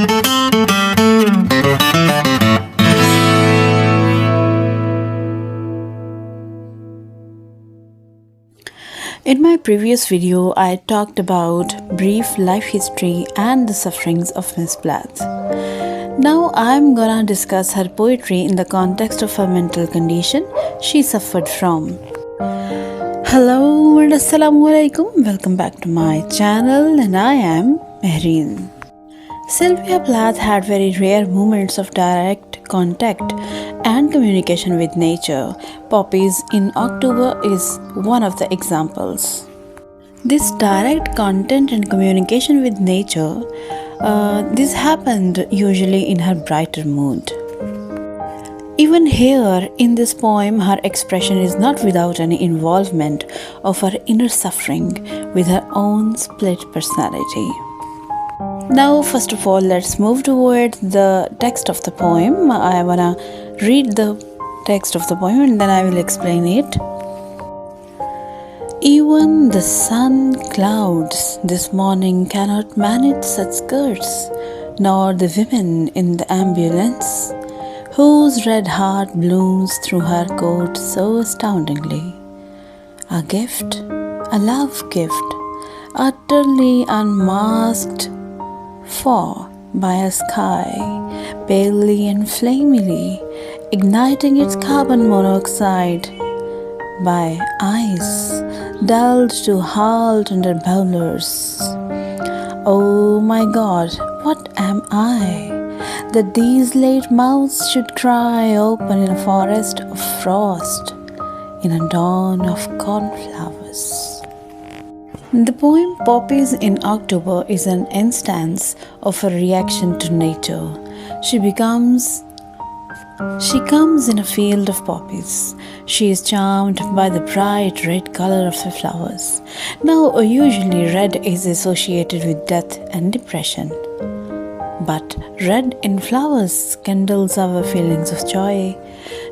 In my previous video, I talked about brief life history and the sufferings of Miss Plath. Now I'm gonna discuss her poetry in the context of her mental condition she suffered from. Hello and assalamu alaikum. Welcome back to my channel and I am Mehreen. Sylvia Plath had very rare moments of direct contact and communication with nature. Poppies in October is one of the examples. This direct contact and communication with nature, this happened usually in her brighter mood. Even here in this poem, her expression is not without any involvement of her inner suffering with her own split personality. Now, first of all, let's move towards the text of the poem. I wanna read the text of the poem and then I will explain it. Even the sun clouds this morning cannot manage such skirts, nor the women in the ambulance, whose red heart blooms through her coat so astoundingly. A gift, a love gift, utterly unmasked for by a sky, palely and flamily, igniting its carbon monoxide by ice, dulled to halt under bowlers. Oh my God, what am I, that these late mouths should cry open in a forest of frost, in a dawn of cornflowers? The poem Poppies in October is an instance of a reaction to nature. She comes in a field of poppies. She is charmed by the bright red color of the flowers. Now, usually red is associated with death and depression. But red in flowers kindles our feelings of joy.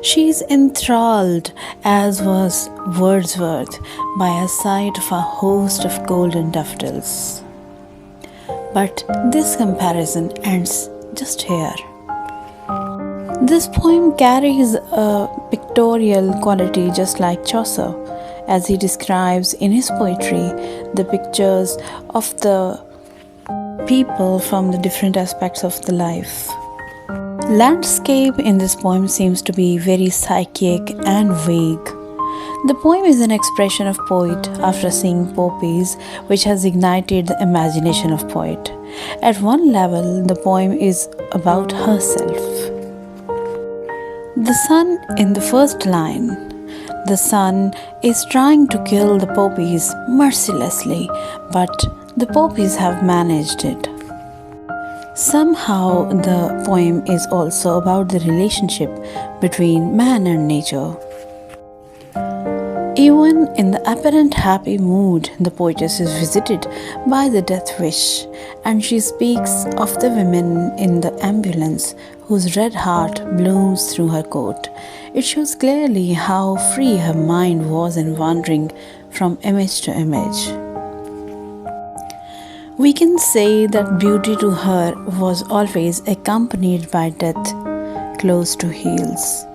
She is enthralled, as was Wordsworth, by a sight of a host of golden daffodils. But this comparison ends just here. This poem carries a pictorial quality just like Chaucer, as he describes in his poetry the pictures of the people from the different aspects of the life. Landscape in this poem seems to be very psychic and vague. The poem is an expression of poet after seeing poppies, which has ignited the imagination of poet. At one level, the poem is about herself. The sun in the first line. The sun is trying to kill the poppies mercilessly, but the poppies have managed it. Somehow, the poem is also about the relationship between man and nature. Even in the apparent happy mood, the poetess is visited by the death wish, and she speaks of the women in the ambulance whose red heart blooms through her coat. It shows clearly how free her mind was in wandering from image to image. We can say that beauty to her was always accompanied by death close to heels.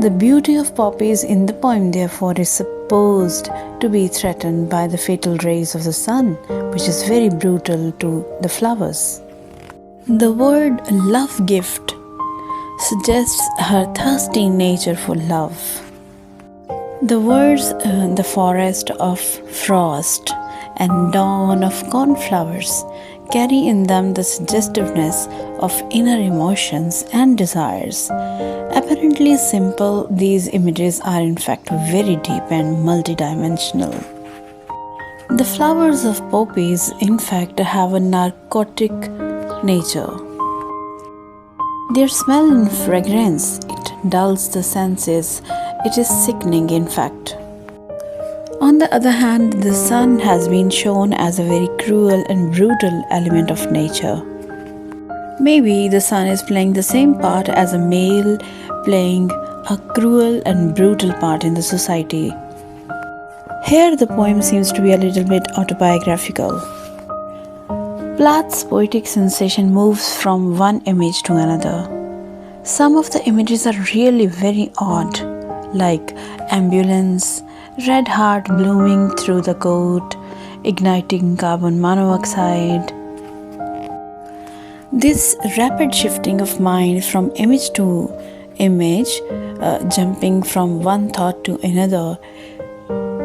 The beauty of poppies in the poem, therefore, is supposed to be threatened by the fatal rays of the sun, which is very brutal to the flowers. The word love gift suggests her thirsty nature for love. The words the forest of frost and dawn of cornflowers carry in them the suggestiveness of inner emotions and desires. Apparently simple, these images are in fact very deep and multidimensional. The flowers of poppies, in fact, have a narcotic nature. Their smell and fragrance, it dulls the senses. It is sickening, in fact. On the other hand, the sun has been shown as a very cruel and brutal element of nature. Maybe the sun is playing the same part as a male playing a cruel and brutal part in the society. Here the poem seems to be a little bit autobiographical. Plath's poetic sensation moves from one image to another. Some of the images are really very odd, like ambulance, red heart blooming through the coat, igniting carbon monoxide. This rapid shifting of mind from image to image, jumping from one thought to another,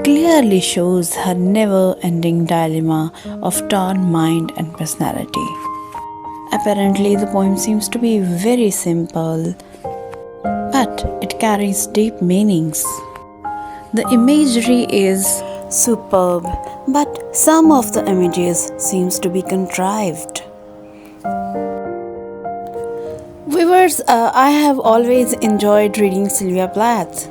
clearly shows her never ending dilemma of torn mind and personality. Apparently, the poem seems to be very simple, but it carries deep meanings. The imagery is superb, but some of the images seems to be contrived. Viewers, I have always enjoyed reading Sylvia Plath.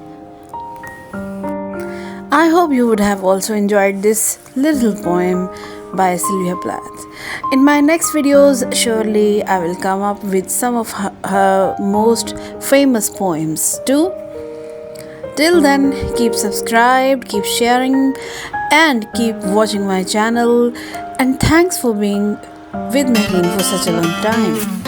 I hope you would have also enjoyed this little poem by Sylvia Plath. In my next videos, surely I will come up with some of her most famous poems too. Till then, keep subscribed, keep sharing, and keep watching my channel. And thanks for being with me for such a long time.